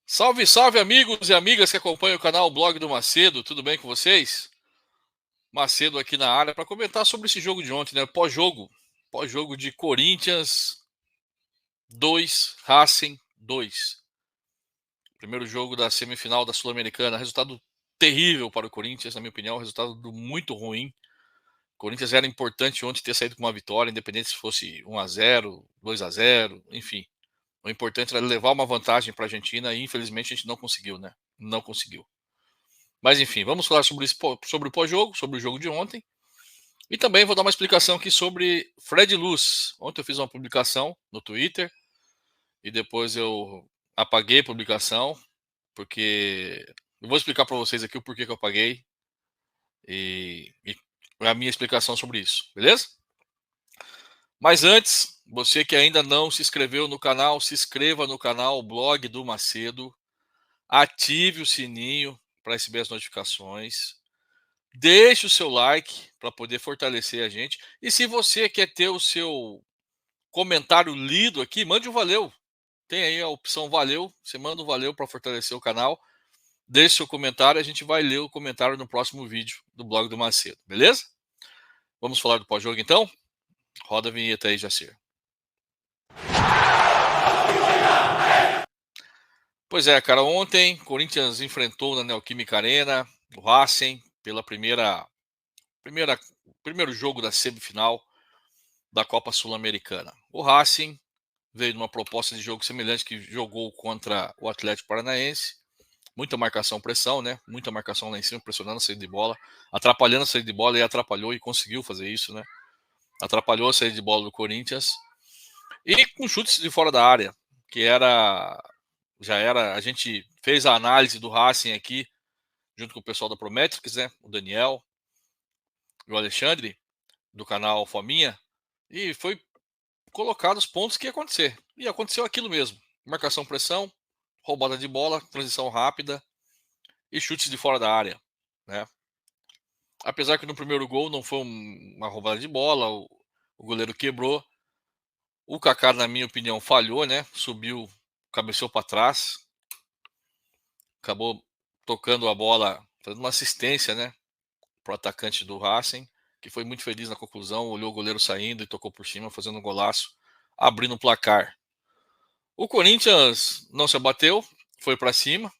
Salve, salve, amigos e amigas que acompanham o canal Blog do Macedo. Tudo bem com vocês? Macedo aqui na área para comentar sobre esse jogo de ontem, né? Pós-jogo de Corinthians 2, Racing 2. Primeiro jogo da semifinal da Sul-Americana. Resultado terrível para o Corinthians, na minha opinião. Resultado muito ruim. O Corinthians era importante ontem ter saído com uma vitória, independente se fosse 1-0, 2-0, enfim. O importante era levar uma vantagem para a Argentina e infelizmente a gente não conseguiu, né? Não conseguiu. Mas enfim, vamos falar sobre o pós-jogo, sobre o jogo de ontem. E também vou dar uma explicação aqui sobre Fred Luz. Ontem eu fiz uma publicação no Twitter e depois eu apaguei a publicação, porque eu vou explicar para vocês aqui o porquê que eu apaguei e a minha explicação sobre isso, beleza? Mas antes, você que ainda não se inscreveu no canal, se inscreva no canal Blog do Macedo, ative o sininho para receber as notificações. Deixe o seu like para poder fortalecer a gente. E se você quer ter o seu comentário lido aqui, mande um valeu. Tem aí a opção valeu. Você manda um valeu para fortalecer o canal. Deixe seu comentário. A gente vai ler o comentário no próximo vídeo do blog do Macedo. Beleza? Vamos falar do pós-jogo então? Roda a vinheta aí, Jacir. Pois é, cara. Ontem, Corinthians enfrentou na Neoquímica Arena o Racing pela primeiro jogo da semifinal da Copa Sul-Americana. O Racing veio numa proposta de jogo semelhante que jogou contra o Atlético Paranaense. Muita marcação, pressão, né? Muita marcação lá em cima, pressionando a saída de bola, atrapalhando a saída de bola e atrapalhou e conseguiu fazer isso, né? Atrapalhou a saída de bola do Corinthians e com chutes de fora da área, que já era, a gente fez a análise do Racing aqui junto com o pessoal da Prometrics, né? O Daniel e o Alexandre do canal Fominha e foi colocado os pontos que ia acontecer. E aconteceu aquilo mesmo. Marcação, pressão, roubada de bola, transição rápida e chutes de fora da área, né? Apesar que no primeiro gol não foi uma roubada de bola, o goleiro quebrou. O Kaká, na minha opinião, falhou, né? Subiu, cabeceou para trás, acabou tocando a bola, fazendo uma assistência, né? Para o atacante do Racing, que foi muito feliz na conclusão, olhou o goleiro saindo e tocou por cima, fazendo um golaço, abrindo o placar. O Corinthians não se abateu, foi para cima,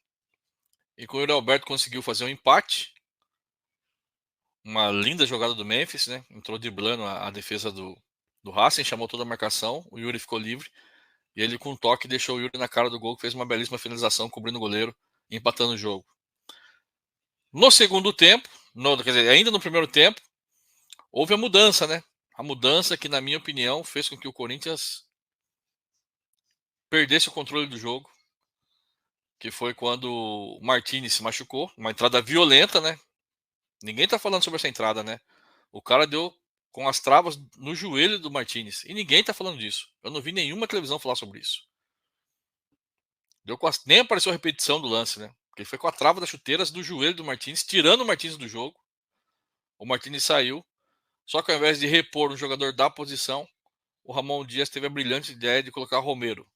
e com o Yuri Alberto conseguiu fazer um empate. Uma linda jogada do Memphis, né? Entrou driblando a defesa do Racing, chamou toda a marcação, o Yuri ficou livre, e ele com um toque deixou o Yuri na cara do gol, que fez uma belíssima finalização, cobrindo o goleiro, empatando o jogo. No segundo tempo, quer dizer, ainda no primeiro tempo, houve a mudança, né? A mudança que, na minha opinião, fez com que o Corinthians perdesse o controle do jogo, que foi quando o Martinez se machucou, uma entrada violenta, né? Ninguém tá falando sobre essa entrada, né? O cara deu com as travas no joelho do Martinez. E ninguém tá falando disso. Eu não vi nenhuma televisão falar sobre isso. Nem apareceu a repetição do lance, né? Porque ele foi com a trava das chuteiras do joelho do Martinez, tirando o Martinez do jogo. O Martinez saiu. Só que ao invés de repor um jogador da posição, o Ramon Dias teve a brilhante ideia de colocar Romero,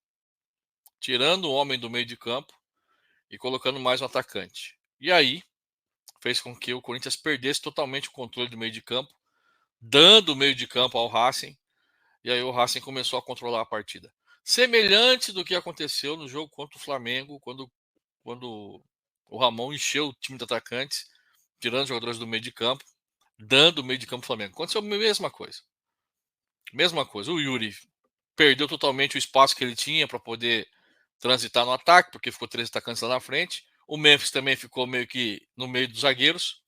tirando o homem do meio de campo e colocando mais um atacante. E aí fez com que o Corinthians perdesse totalmente o controle do meio de campo, dando o meio de campo ao Racing. E aí o Racing começou a controlar a partida. Semelhante do que aconteceu no jogo contra o Flamengo, quando o Ramon encheu o time de atacantes, tirando os jogadores do meio de campo, dando o meio de campo ao Flamengo. Aconteceu a mesma coisa. Mesma coisa. O Yuri perdeu totalmente o espaço que ele tinha para poder transitar no ataque, porque ficou 3 atacantes lá na frente. O Memphis também ficou meio que no meio dos zagueiros,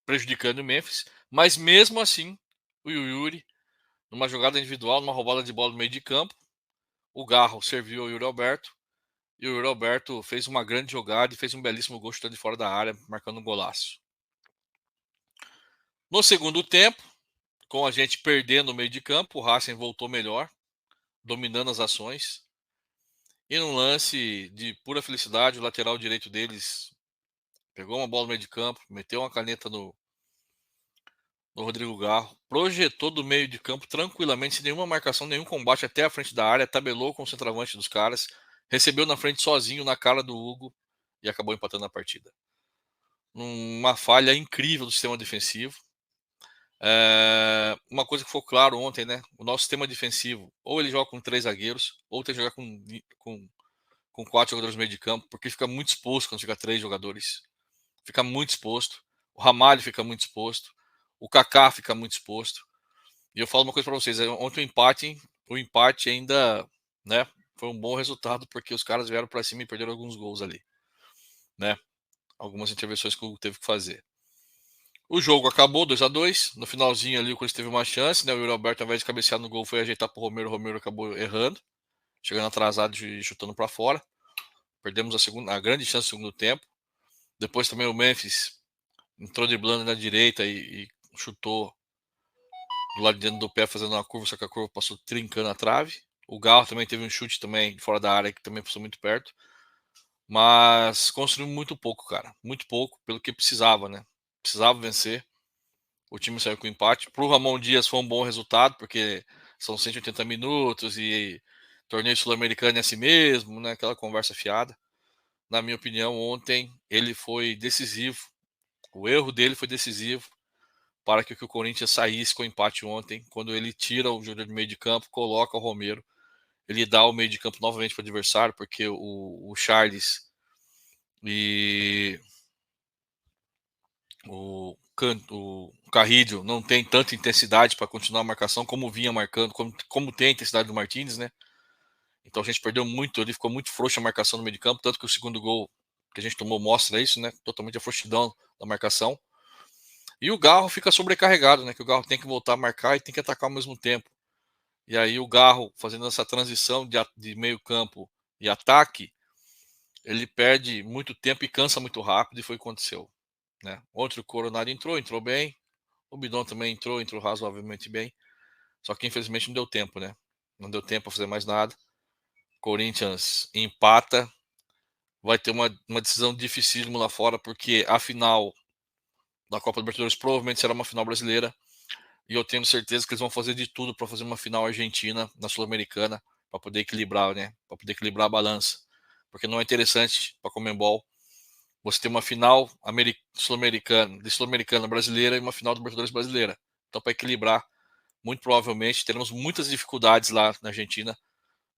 prejudicando o Memphis. Mas mesmo assim, o Yuri, numa jogada individual, numa roubada de bola no meio de campo, o Garro serviu ao Yuri Alberto. E o Yuri Alberto fez uma grande jogada e fez um belíssimo gol chutando de fora da área, marcando um golaço. No segundo tempo, com a gente perdendo no meio de campo, o Racing voltou melhor, dominando as ações. E num lance de pura felicidade, o lateral direito deles pegou uma bola no meio de campo, meteu uma caneta no Rodrigo Garro, projetou do meio de campo tranquilamente, sem nenhuma marcação, nenhum combate até a frente da área, tabelou com o centroavante dos caras, recebeu na frente sozinho, na cara do Hugo, e acabou empatando a partida. Uma falha incrível do sistema defensivo. Uma coisa que ficou claro ontem, né? O nosso sistema defensivo, ou ele joga com 3 zagueiros, ou tem que jogar com 4 jogadores no meio de campo, porque fica muito exposto quando fica 3 jogadores. Fica muito exposto. O Ramalho fica muito exposto. O Kaká fica muito exposto. E eu falo uma coisa para vocês: ontem o empate ainda, né? Foi um bom resultado, porque os caras vieram para cima e perderam alguns gols ali, né? Algumas intervenções que o Hugo teve que fazer. O jogo acabou 2-2. No finalzinho ali o Corinthians teve uma chance, né? O Yuri Alberto, ao invés de cabecear no gol, foi ajeitar pro Romero. O Romero acabou errando, chegando atrasado e chutando para fora. Perdemos a grande chance do segundo tempo. Depois também o Memphis entrou driblando na direita e chutou do lado de dentro do pé, fazendo uma curva, só que a curva passou trincando a trave. O Garro também teve um chute também fora da área, que também passou muito perto. Mas construiu muito pouco, cara. Muito pouco, pelo que precisava, né? Precisava vencer. O time saiu com empate. Para o Ramon Dias foi um bom resultado, porque são 180 minutos e torneio sul-americano é assim mesmo, né? Aquela conversa fiada. Na minha opinião, ontem ele foi decisivo. O erro dele foi decisivo para que o Corinthians saísse com o empate ontem, quando ele tira o jogador de meio de campo, coloca o Romero, ele dá o meio de campo novamente para o adversário, porque o Charles e o Carrillo não tem tanta intensidade para continuar a marcação como vinha marcando, como tem a intensidade do Martins, né? Então a gente perdeu muito, ele ficou muito frouxo a marcação no meio de campo, tanto que o segundo gol que a gente tomou mostra isso, né? Totalmente a frouxidão da marcação. E o Garro fica sobrecarregado, né? Que o Garro tem que voltar a marcar e tem que atacar ao mesmo tempo. E aí o Garro, fazendo essa transição de meio campo e ataque, ele perde muito tempo e cansa muito rápido, e foi o que aconteceu. Né? Ontem o Coronado entrou bem. O Bidon também entrou razoavelmente bem. Só que infelizmente não deu tempo, né? Não deu tempo para fazer mais nada. Corinthians empata. Vai ter uma decisão dificílima lá fora, porque a final da Copa Libertadores provavelmente será uma final brasileira. E eu tenho certeza que eles vão fazer de tudo para fazer uma final argentina na Sul-Americana, para poder equilibrar, né? Para poder equilibrar a balança. Porque não é interessante para Conmebol você ter uma final sul-americana brasileira e uma final do Libertadores brasileira. Então, para equilibrar, muito provavelmente teremos muitas dificuldades lá na Argentina,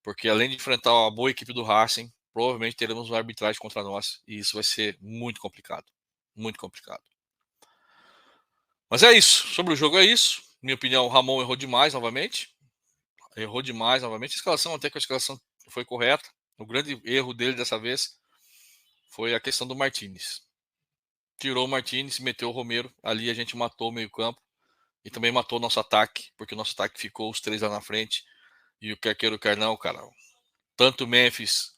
porque além de enfrentar uma boa equipe do Racing, provavelmente teremos uma arbitragem contra nós, e isso vai ser muito complicado. Muito complicado. Mas é isso. Sobre o jogo é isso. Minha opinião, o Ramon errou demais novamente. Errou demais novamente. A escalação, até que a escalação foi correta. O grande erro dele dessa vez foi a questão do Martínez. Tirou o Martínez, meteu o Romero. Ali a gente matou o meio-campo e também matou o nosso ataque, porque o nosso ataque ficou os 3 lá na frente. E o quer queira, quer não, cara. Tanto o Memphis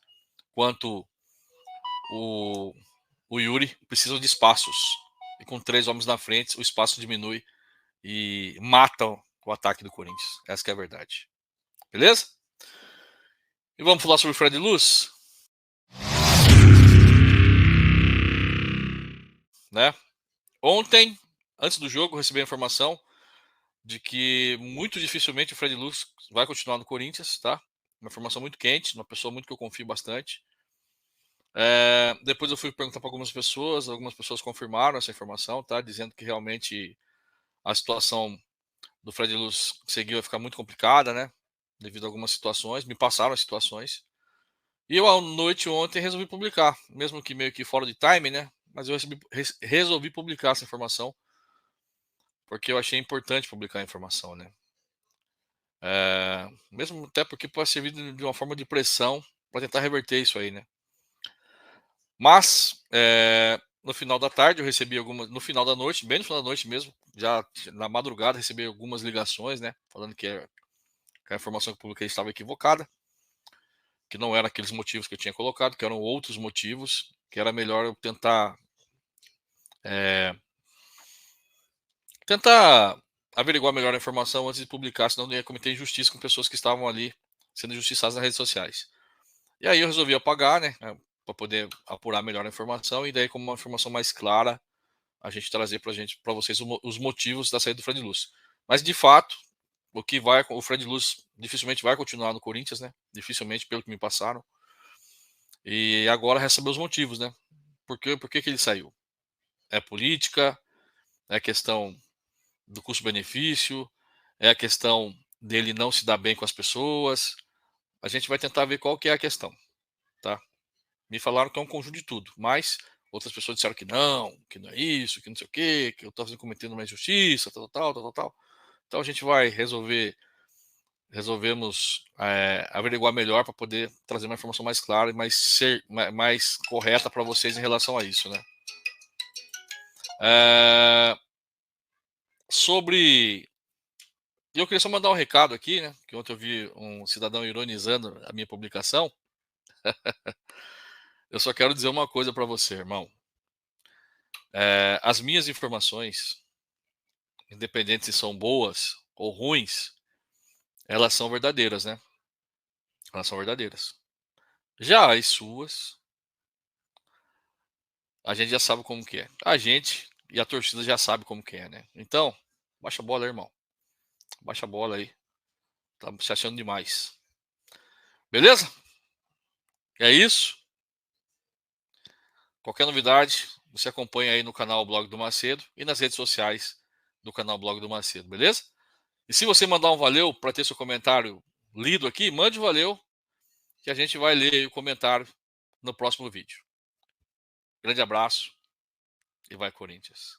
quanto o Yuri precisam de espaços. E com 3 homens na frente, o espaço diminui e matam o ataque do Corinthians. Essa que é a verdade. Beleza? E vamos falar sobre o Fred Luz? Né? Ontem, antes do jogo, eu recebi a informação de que muito dificilmente o Fred Luz vai continuar no Corinthians, tá? Uma informação muito quente, uma pessoa muito que eu confio bastante. Depois eu fui perguntar para algumas pessoas confirmaram essa informação, tá? Dizendo que realmente a situação do Fred Luz seguiu a ficar muito complicada, né? Devido a algumas situações, me passaram as situações. E eu, à noite ontem, resolvi publicar, mesmo que meio que fora de time, né? Mas eu resolvi publicar essa informação, porque eu achei importante publicar a informação, né? Mesmo até porque pode servir de uma forma de pressão para tentar reverter isso aí, né? Mas, no final da tarde, eu recebi algumas. No final da noite, bem no final da noite mesmo, já na madrugada, recebi algumas ligações, né? Falando que a informação que eu publiquei estava equivocada, que não eram aqueles motivos que eu tinha colocado, que eram outros motivos, que era melhor eu tentar averiguar melhor a informação antes de publicar, senão não ia cometer injustiça com pessoas que estavam ali sendo injustiçadas nas redes sociais. E aí eu resolvi apagar, né, para poder apurar melhor a informação, e daí, como uma informação mais clara, a gente trazer para vocês os motivos da saída do Fred Luz. Mas de fato, o Fred Luz dificilmente vai continuar no Corinthians, né? Dificilmente, pelo que me passaram. E agora resta saber os motivos, né? Por que ele saiu? É política? É questão do custo-benefício? É a questão dele não se dar bem com as pessoas? A gente vai tentar ver qual que é a questão, tá? Me falaram que é um conjunto de tudo, mas outras pessoas disseram que não é isso, que não sei o quê, que eu estou cometendo uma injustiça, tal. Então a gente vai resolvemos averiguar melhor para poder trazer uma informação mais clara e mais correta para vocês em relação a isso, né? Sobre eu queria só mandar um recado aqui, né? Que ontem eu vi um cidadão ironizando a minha publicação. Eu só quero dizer uma coisa para você, irmão. As minhas informações, independente se são boas ou ruins, elas são verdadeiras, né? Elas são verdadeiras. Já as suas, a gente já sabe como que é. A gente e a torcida já sabe como que é, né? Então, baixa a bola, aí, irmão. Baixa a bola aí. Tá se achando demais. Beleza? É isso. Qualquer novidade, você acompanha aí no canal Blog do Macedo e nas redes sociais do canal Blog do Macedo, beleza? E se você mandar um valeu para ter seu comentário lido aqui, mande um valeu que a gente vai ler o comentário no próximo vídeo. Grande abraço e vai Corinthians.